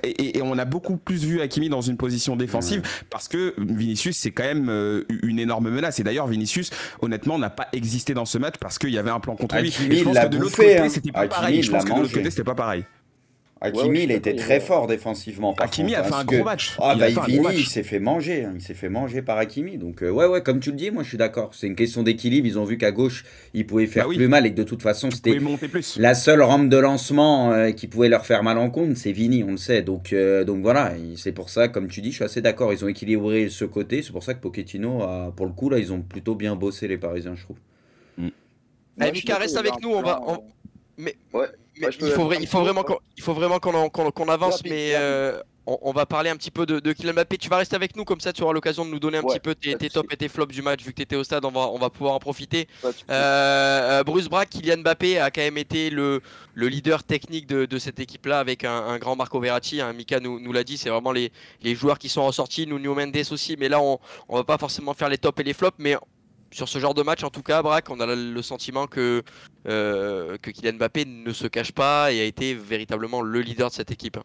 et on a beaucoup plus vu Hakimi dans une position défensive parce que Vinicius c'est quand même une énorme menace. Et d'ailleurs Vinicius honnêtement n'a pas existé dans ce match parce qu'il y avait un plan contre lui. Hakimi, Et je pense il l'a que de l'autre bouffé, côté hein. c'était pas Hakimi, pareil. il Je pense l'a que de l'autre mangé. côté c'était pas pareil. Hakimi, je il suis était d'accord, très il a- fort défensivement. Par Hakimi contre, a fait parce un que- gros match. Ah, Il bah, a fait un gros Vini, match. il s'est fait manger. Il s'est fait manger par Hakimi. Donc, ouais, comme tu le dis, moi, je suis d'accord. C'est une question d'équilibre. Ils ont vu qu'à gauche, ils pouvaient faire Bah oui. plus mal et que de toute façon, Il c'était pouvait monter plus. la seule rampe de lancement qui pouvait leur faire mal en compte. C'est Vini, on le sait. Donc voilà. Et c'est pour ça, comme tu dis, je suis assez d'accord. Ils ont équilibré ce côté. C'est pour ça que Pochettino, pour le coup, là, ils ont plutôt bien bossé, les Parisiens, je trouve. Moi, Allez, je suis Mika, d'accord, reste il y avait avec un nous, plan, Mais Ouais, je peux il faut rajouter un vraiment petit mot, il faut vraiment qu'on avance, Rapide, mais rapide. on va parler un petit peu de Kylian Mbappé. Tu vas rester avec nous, comme ça tu auras l'occasion de nous donner un Ouais, petit peu pas de tes souci. tops et tes flops du match. Vu que tu étais au stade, on va pouvoir en profiter. Pas de souci. Bruce Brack, Kylian Mbappé a quand même été le leader technique de cette équipe-là avec un grand Marco Verratti. Hein. Mika nous l'a dit, c'est vraiment les joueurs qui sont ressortis. Nuno Mendes aussi, mais là on va pas forcément faire les tops et les flops, mais sur ce genre de match, en tout cas, Brack, on a le sentiment que Kylian Mbappé ne se cache pas et a été véritablement le leader de cette équipe.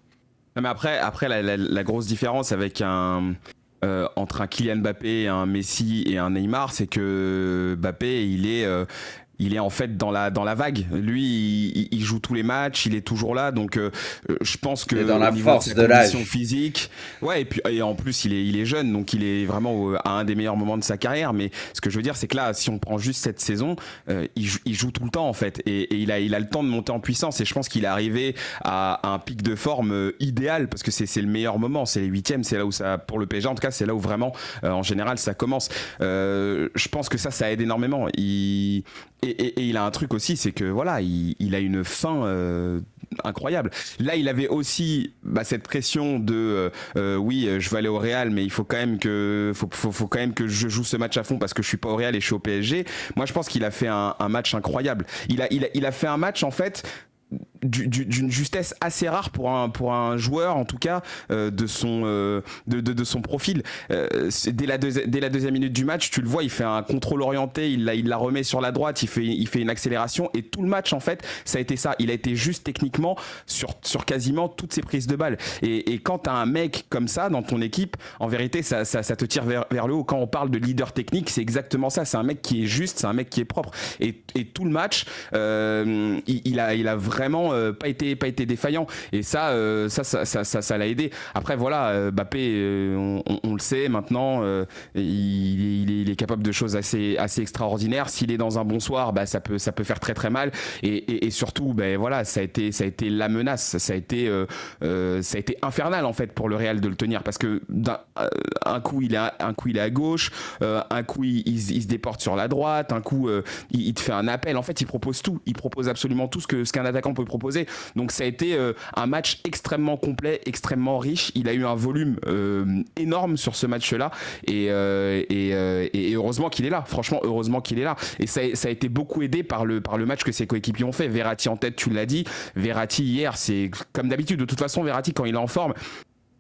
Non, mais après la grosse différence avec entre un Kylian Mbappé, un Messi et un Neymar, c'est que Mbappé, il est en fait dans la vague. Lui, il joue tous les matchs, il est toujours là. Donc, je pense que Il est dans la au niveau force sa de l'âge. condition physique, ouais. Et en plus, il est jeune, donc il est vraiment à un des meilleurs moments de sa carrière. Mais ce que je veux dire, c'est que là, si on prend juste cette saison, il joue tout le temps en fait, et il a le temps de monter en puissance. Et je pense qu'il est arrivé à un pic de forme idéal parce que c'est le meilleur moment. C'est les huitièmes, c'est là où ça, pour le PSG en tout cas, c'est là où vraiment, en général, ça commence. Je pense que ça aide énormément. Et il a un truc aussi, c'est que voilà, il a une fin incroyable. Là, il avait aussi cette pression de oui, je vais aller au Real, mais il faut quand même que je joue ce match à fond parce que je suis pas au Real et je suis au PSG. Moi, je pense qu'il a fait un match incroyable. Il a fait un match en fait d'une justesse assez rare pour un joueur en tout cas de son profil. Dès la deuxième minute du match, tu le vois, il fait un contrôle orienté, il la remet sur la droite, il fait une accélération et tout le match en fait ça a été ça. Il a été juste techniquement sur quasiment toutes ses prises de balles et quand t'as un mec comme ça dans ton équipe, en vérité ça te tire vers le haut. Quand on parle de leader technique, c'est exactement ça. C'est un mec qui est juste, c'est un mec qui est propre et tout le match il a vraiment pas été défaillant et ça l'a aidé. Après voilà, Mbappé on le sait maintenant, il est capable de choses assez extraordinaires. S'il est dans un bon soir, ça peut faire très très mal et surtout voilà, ça a été la menace, ça a été infernal en fait pour le Real de le tenir parce que un coup il est à gauche, un coup il se déporte sur la droite, un coup il te fait un appel. En fait, il propose absolument tout ce qu'un attaquant peut proposer. Donc ça a été un match extrêmement complet, extrêmement riche. Il a eu un volume énorme sur ce match-là et heureusement qu'il est là. Franchement, heureusement qu'il est là. Et ça a été beaucoup aidé par le match que ses coéquipiers ont fait. Verratti en tête, tu l'as dit. Verratti hier, c'est comme d'habitude. De toute façon, Verratti quand il est en forme,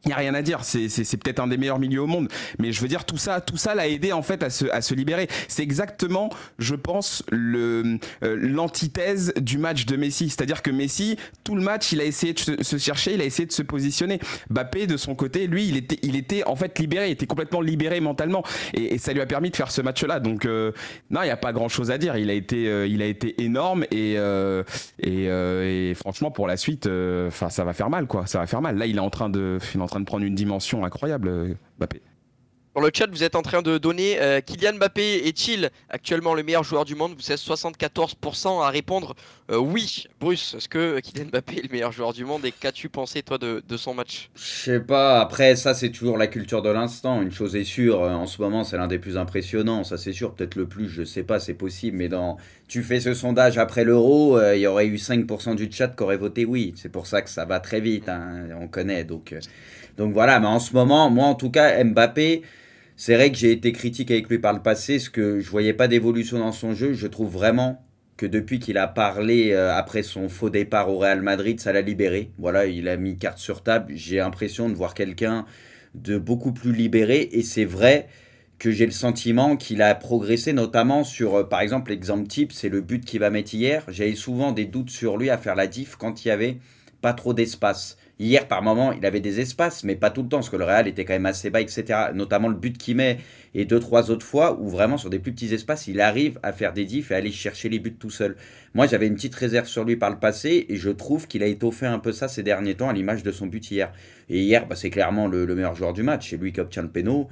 il n'y a rien à dire, c'est peut-être un des meilleurs milieux au monde, mais je veux dire tout ça l'a aidé en fait à se libérer. C'est exactement, je pense, l'antithèse du match de Messi, c'est-à-dire que Messi, tout le match, il a essayé de se chercher, il a essayé de se positionner. Mbappé, de son côté, lui, il était en fait libéré, il était complètement libéré mentalement, et ça lui a permis de faire ce match-là. Donc non, il n'y a pas grand-chose à dire. Il a été énorme et franchement pour la suite, ça va faire mal quoi, ça va faire mal. Là, il est en train de prendre une dimension incroyable, Mbappé. Sur le chat, vous êtes en train de donner Kylian Mbappé est-il actuellement le meilleur joueur du monde? Vous êtes 74% à répondre oui. Bruce, est-ce que Kylian Mbappé est le meilleur joueur du monde et qu'as-tu pensé toi de son match? Je sais pas, après ça c'est toujours la culture de l'instant, une chose est sûre, en ce moment c'est l'un des plus impressionnants, ça c'est sûr, peut-être le plus, je sais pas, c'est possible, mais tu fais ce sondage après l'Euro, il y aurait eu 5% du chat qui aurait voté oui, c'est pour ça que ça va très vite, hein, on connaît, donc voilà, mais en ce moment, moi en tout cas, Mbappé, c'est vrai que j'ai été critique avec lui par le passé, parce que je voyais pas d'évolution dans son jeu, je trouve vraiment que depuis qu'il a parlé après son faux départ au Real Madrid, ça l'a libéré. Voilà, il a mis carte sur table. J'ai l'impression de voir quelqu'un de beaucoup plus libéré. Et c'est vrai que j'ai le sentiment qu'il a progressé, notamment sur, par exemple, l'exemple type, c'est le but qu'il va mettre hier. J'avais souvent des doutes sur lui à faire la diff quand il y avait pas trop d'espace. Hier, par moment, il avait des espaces, mais pas tout le temps, parce que le Real était quand même assez bas, etc. Notamment le but qu'il met et 2-3 autres fois, où vraiment sur des plus petits espaces, il arrive à faire des diffs et à aller chercher les buts tout seul. Moi, j'avais une petite réserve sur lui par le passé, et je trouve qu'il a étoffé un peu ça ces derniers temps, à l'image de son but hier. Et hier, c'est clairement le meilleur joueur du match. C'est lui qui obtient le péno,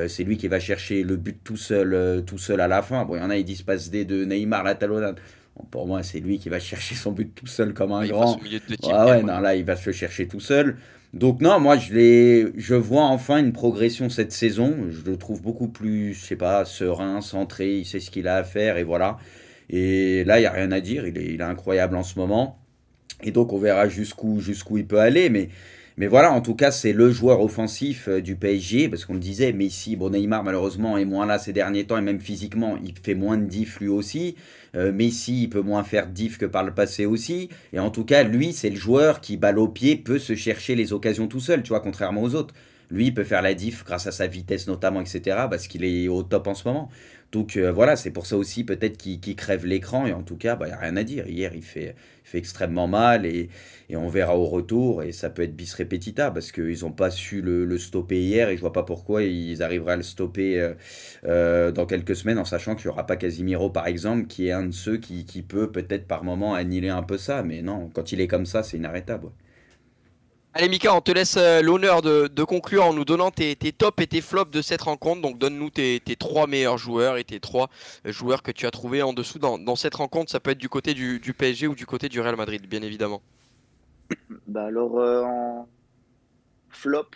c'est lui qui va chercher le but tout seul à la fin. Bon, il y en a, ils disent passe D de Neymar, la talonnade. Bon, pour moi, c'est lui qui va chercher son but tout seul comme un grand. Non, là, il va se le chercher tout seul. Donc non, moi, je vois enfin une progression cette saison. Je le trouve beaucoup plus, je sais pas, serein, centré. Il sait ce qu'il a à faire et voilà. Et là, il n'y a rien à dire. Il est incroyable en ce moment. Et donc, on verra jusqu'où il peut aller. Mais voilà, en tout cas, c'est le joueur offensif du PSG, parce qu'on le disait, Messi, bon, Neymar malheureusement est moins là ces derniers temps, et même physiquement, il fait moins de diff lui aussi. Messi, il peut moins faire de diff que par le passé aussi. Et en tout cas, lui, c'est le joueur qui, balle au pied, peut se chercher les occasions tout seul, tu vois, contrairement aux autres. Lui, il peut faire la diff grâce à sa vitesse notamment, etc., parce qu'il est au top en ce moment. Donc voilà, c'est pour ça aussi peut-être qu'il crève l'écran, et en tout cas, il n'y a rien à dire. Hier, il fait extrêmement mal, et on verra au retour, et ça peut être bis repetita, parce qu'ils n'ont pas su le stopper hier, et je vois pas pourquoi ils arriveraient à le stopper dans quelques semaines, en sachant qu'il n'y aura pas Casemiro, par exemple, qui est un de ceux qui peut peut-être par moment annihiler un peu ça, mais non, quand il est comme ça, c'est inarrêtable. Ouais. Allez Mika, on te laisse l'honneur de conclure en nous donnant tes tops et tes flops de cette rencontre. Donc donne-nous tes 3 meilleurs joueurs et tes 3 joueurs que tu as trouvés en dessous dans cette rencontre. Ça peut être du côté du PSG ou du côté du Real Madrid, bien évidemment. Alors, en flop,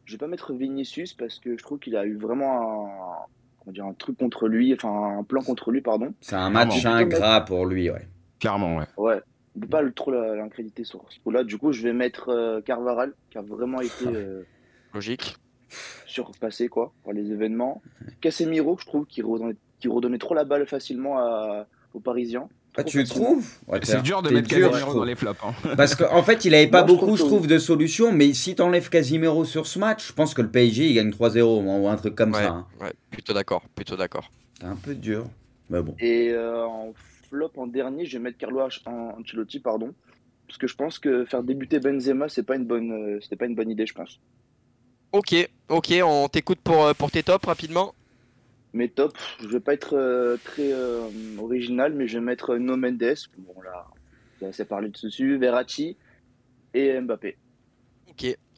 je vais pas mettre Vinicius parce que je trouve qu'il a eu vraiment un truc contre lui, enfin un plan contre lui, pardon. C'est un match ingrat pour lui, ouais. Clairement, ouais. Ouais. on peut pas trop l'incréditer sur ce coup-là. Du coup, je vais mettre Carvajal, qui a vraiment été Logique. surpassé quoi, par les événements. Casemiro, je trouve, qui redonnait trop la balle facilement aux Parisiens. Ah, Trop tu facilement. trouves? Ouais, C'est dur de t'es mettre dur, je Casemiro trouve. dans les flops. Hein. Parce qu'en fait, il avait pas Moi, je beaucoup, trouve je que trouve, de solutions. Mais si t'enlèves Casimiro sur ce match, je pense que le PSG il gagne 3-0 ou un truc comme Ouais, ça. Hein. ouais, plutôt d'accord, plutôt d'accord. C'est un peu dur. Mais bon. Et en flop en dernier, je vais mettre Carlo Ancelotti, pardon, parce que je pense que faire débuter Benzema, c'était pas une bonne idée, je pense. Ok, on t'écoute pour tes tops rapidement. Mais top, je vais pas être très original, mais je vais mettre No Mendes, bon là, il y a assez parlé dessus, Verratti et Mbappé.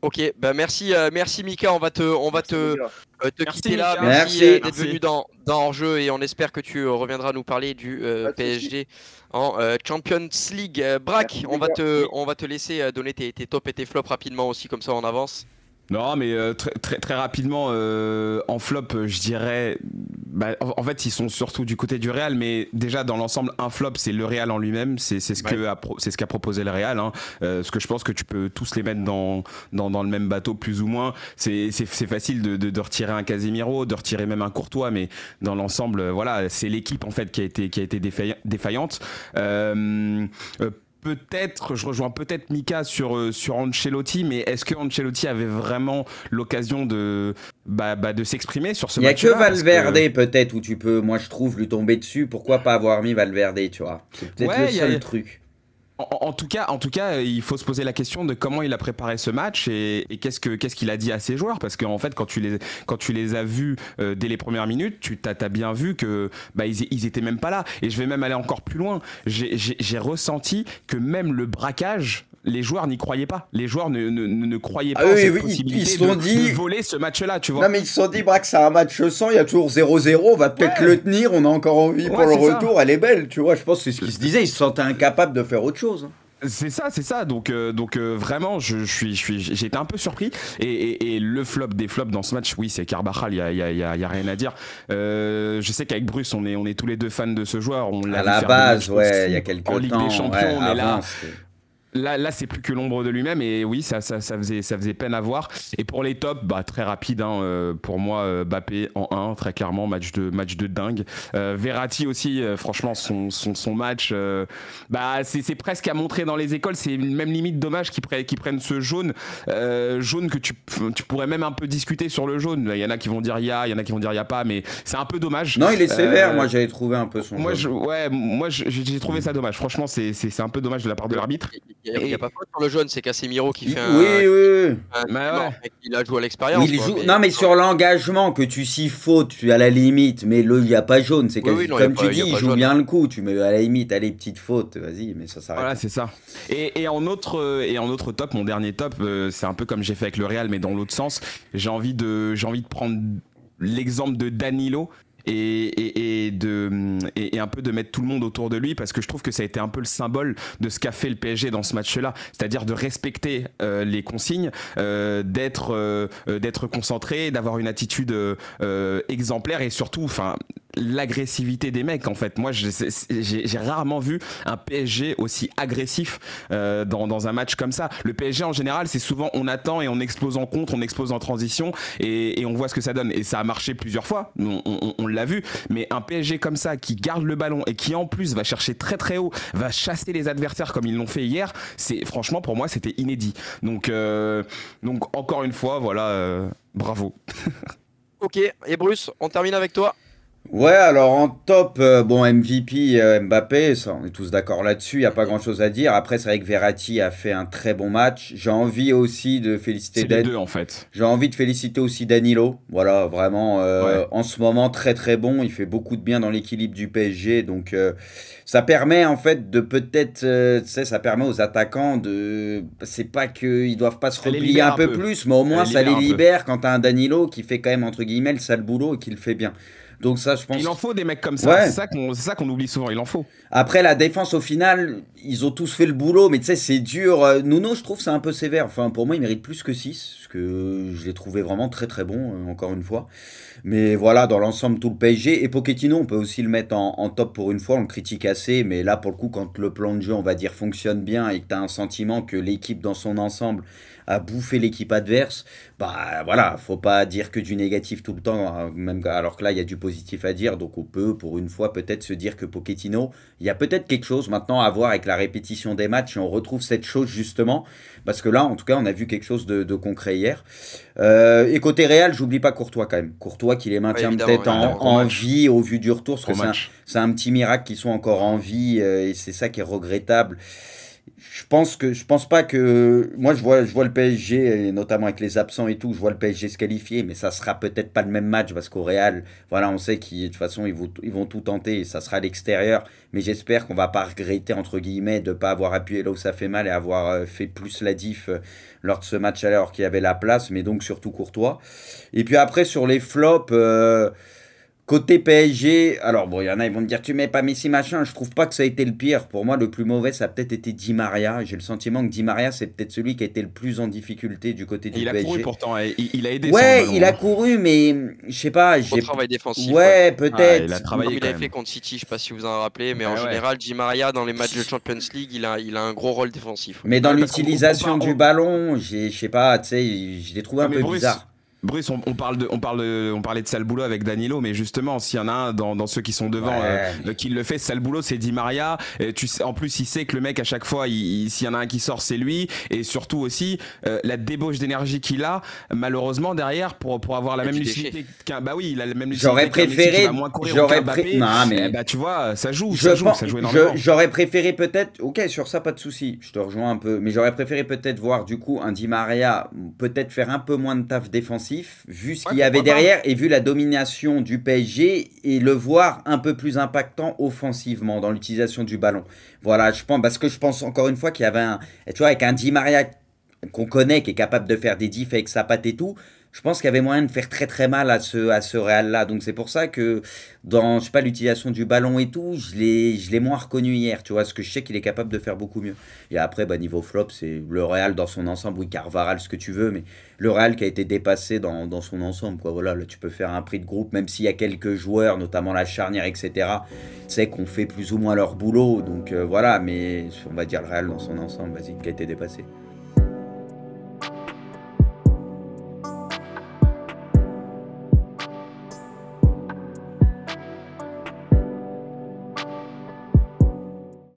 Ok, bah merci, merci Mika, on va te Merci, les gars. te Merci, quitter là. Mika. Merci, Merci. d'être Merci. venu dans Hors-jeu et on espère que tu reviendras nous parler du Pas de PSG en Champions League. Braque, Merci, on les va gars. te, Oui. on va te laisser donner tes tops et tes flops rapidement aussi, comme ça on avance. Non, mais très rapidement, en flop, je dirais. Bah, en fait, ils sont surtout du côté du Real, mais déjà dans l'ensemble, un flop, c'est le Real en lui-même. C'est ce c'est ce qu'a proposé le Real. Hein. Parce que je pense que tu peux tous les mettre dans le même bateau, plus ou moins. C'est facile de retirer un Casemiro, de retirer même un Courtois, mais dans l'ensemble, voilà, c'est l'équipe en fait qui a été défaillante. Peut-être, je rejoins peut-être Mika sur Ancelotti, mais est-ce que Ancelotti avait vraiment l'occasion de s'exprimer sur ce Il y a match-là? que Valverde peut-être où tu peux, moi je trouve, lui tomber dessus. Pourquoi pas avoir mis Valverde, tu vois? C'est peut-être Ouais, le seul truc. En tout cas, il faut se poser la question de comment il a préparé ce match et qu'est-ce qu'il a dit à ses joueurs, parce qu'en fait, quand tu les as vus dès les premières minutes, tu t'as bien vu que ils étaient même pas là. Et je vais même aller encore plus loin. J'ai ressenti que même le braquage, les joueurs n'y croyaient pas. Les joueurs ne croyaient pas en cette possibilité de voler ce match-là, tu vois. Non, mais ils se sont dit, Braque, c'est un match sans, il y a toujours 0-0, on va peut-être le tenir, on a encore envie pour le retour, elle est belle, tu vois. Je pense que c'est ce qu'ils se disaient, ils se sentaient incapables de faire autre chose. C'est ça. Donc vraiment, j'ai été un peu surpris. Et le flop des flops dans ce match, oui, c'est Carvajal. Il y a rien à dire. Je sais qu'avec Bruce, on est tous les deux fans de ce joueur. On l'a à la base, ouais, il y a quelques temps. En Ligue des Champions, ouais, mais là, c'est plus que l'ombre de lui-même. Et oui, ça faisait peine à voir. Et pour les tops, très rapide. Hein, pour moi, Mbappé en 1, très clairement, match de dingue. Verratti aussi, franchement, son match, c'est presque à montrer dans les écoles. C'est même limite dommage qu'ils prennent ce jaune. Jaune que tu pourrais même un peu discuter sur le jaune. Il y en a qui vont dire il y en a qui vont dire il y a pas, mais c'est un peu dommage. Non, il est sévère. Moi, j'avais trouvé un peu son jaune. Moi, j'ai trouvé ça dommage. Franchement, c'est un peu dommage de la part de l'arbitre. Il n'y a pas faute sur le jaune, c'est Casemiro qui fait Oui. Il a joué à l'expérience. Non, mais sur l'engagement, que tu s'y fautes, tu à la limite, mais il n'y a pas jaune. C'est comme tu dis, il joue bien le coup. Tu mets à la limite, allez, petite faute, vas-y, mais ça s'arrête. Voilà, c'est ça. Et en autre top, mon dernier top, c'est un peu comme j'ai fait avec le Real, mais dans l'autre sens. J'ai envie de prendre l'exemple de Danilo. Et un peu de mettre tout le monde autour de lui, parce que je trouve que ça a été un peu le symbole de ce qu'a fait le PSG dans ce match-là, c'est-à-dire de respecter les consignes, d'être concentré, d'avoir une attitude exemplaire, et surtout, l'agressivité des mecs. En fait, moi, j'ai rarement vu un PSG aussi agressif dans un match comme ça. Le PSG en général, c'est souvent on attend et on explose en contre, on explose en transition, et on voit ce que ça donne. Et ça a marché plusieurs fois, on l'a vu. Mais un PSG comme ça, qui garde le ballon et qui en plus va chercher très très haut, va chasser les adversaires comme ils l'ont fait hier, franchement pour moi c'était inédit. Donc encore une fois, voilà, bravo. Ok, et Bruce, on termine avec toi. Ouais, alors en top, MVP Mbappé, ça, on est tous d'accord là-dessus, il n'y a pas grand-chose à dire. Après, c'est vrai que Verratti a fait un très bon match. J'ai envie aussi de féliciter les deux, en fait. J'ai envie de féliciter aussi Danilo. Voilà, vraiment, en ce moment, très très bon. Il fait beaucoup de bien dans l'équilibre du PSG. Donc, ça permet en fait de peut-être, ça permet aux attaquants de... C'est pas qu'ils doivent pas se replier un peu plus, mais au moins ça les libère quand tu as un Danilo qui fait quand même, entre guillemets, le sale boulot et qui le fait bien. Donc ça, je pense. Il en faut des mecs comme ça. Ouais. C'est ça qu'on oublie souvent. Il en faut. Après, la défense, au final, ils ont tous fait le boulot, mais tu sais, c'est dur. Nuno, je trouve, c'est un peu sévère. Enfin, pour moi, il mérite plus que 6, parce que je l'ai trouvé vraiment très très bon, encore une fois. Mais voilà, dans l'ensemble, tout le PSG. Et Pochettino, on peut aussi le mettre en top pour une fois, on le critique assez, mais là, pour le coup, quand le plan de jeu, on va dire, fonctionne bien et que tu as un sentiment que l'équipe dans son ensemble a bouffé l'équipe adverse, bah voilà, faut pas dire que du négatif tout le temps, hein, même alors que là, il y a du positif à dire, donc on peut, pour une fois, peut-être se dire que Pochettino, il y a peut-être quelque chose maintenant à voir avec la répétition des matchs et on retrouve cette chose justement, parce que là, en tout cas, on a vu quelque chose de concret hier. Et côté Real, j'oublie pas Courtois quand même. Courtois qui les maintient peut-être en vie au vu du retour, parce que c'est un petit miracle qu'ils soient encore en vie et c'est ça qui est regrettable. Je pense pas que moi je vois le PSG et notamment avec les absents et tout, je vois le PSG se qualifier, mais ça sera peut-être pas le même match parce qu'au Real, voilà, on sait qu'ils de toute façon ils vont tout tenter et ça sera à l'extérieur, mais j'espère qu'on va pas regretter entre guillemets de pas avoir appuyé là où ça fait mal et avoir fait plus la diff lors de ce match alors qu'il y avait la place, mais donc surtout Courtois. Et puis après sur les flops côté PSG, alors bon, il y en a, ils vont me dire tu mets pas Messi machin, je trouve pas que ça a été le pire. Pour moi, le plus mauvais, ça a peut-être été Di Maria. J'ai le sentiment que Di Maria, c'est peut-être celui qui a été le plus en difficulté du côté du PSG. Il a couru pourtant, il a aidé. Ouais, il a couru, mais je sais pas. Gros travail défensif. Ouais, peut-être. Il a travaillé comme il avait fait contre City, je sais pas si vous en rappelez, mais en général, Di Maria, dans les matchs de Champions League, il a un gros rôle défensif. Mais dans l'utilisation du ballon, je sais pas, tu sais, je l'ai trouvé un peu bizarre. Bruce, on parlait de sale boulot avec Danilo, mais justement, s'il y en a un dans ceux qui sont devant qui le fait, sale boulot, c'est Di Maria. Et tu sais, en plus, il sait que le mec, à chaque fois, s'il y en a un qui sort, c'est lui. Et surtout aussi, la débauche d'énergie qu'il a, malheureusement, derrière, pour avoir la même lucidité qu'un. Bah oui, il a la même lucidité. J'aurais préféré. Non, mais bah, tu vois, ça joue énormément. J'aurais préféré peut-être. Ok, sur ça, pas de souci. Je te rejoins un peu. Mais j'aurais préféré peut-être voir, du coup, un Di Maria peut-être faire un peu moins de taf défensif. Vu ce qu'il y avait derrière et vu la domination du PSG et le voir un peu plus impactant offensivement dans l'utilisation du ballon. Voilà, je pense, parce que je pense encore une fois qu'il y avait tu vois, avec un Di Maria qu'on connaît, qui est capable de faire des diffs avec sa patte et tout, je pense qu'il y avait moyen de faire très très mal à ce Real-là. Donc c'est pour ça que dans, je sais pas, l'utilisation du ballon et tout, je l'ai moins reconnu hier, tu vois, parce que je sais qu'il est capable de faire beaucoup mieux. Et après, bah, niveau flop, c'est le Real dans son ensemble, oui, Carvajal, ce que tu veux, mais le Real qui a été dépassé dans son ensemble, quoi. Voilà, là, tu peux faire un prix de groupe, même s'il y a quelques joueurs, notamment la charnière, etc., tu sais, qu'on fait plus ou moins leur boulot. Donc voilà, mais on va dire le Real dans son ensemble, vas-y, qui a été dépassé.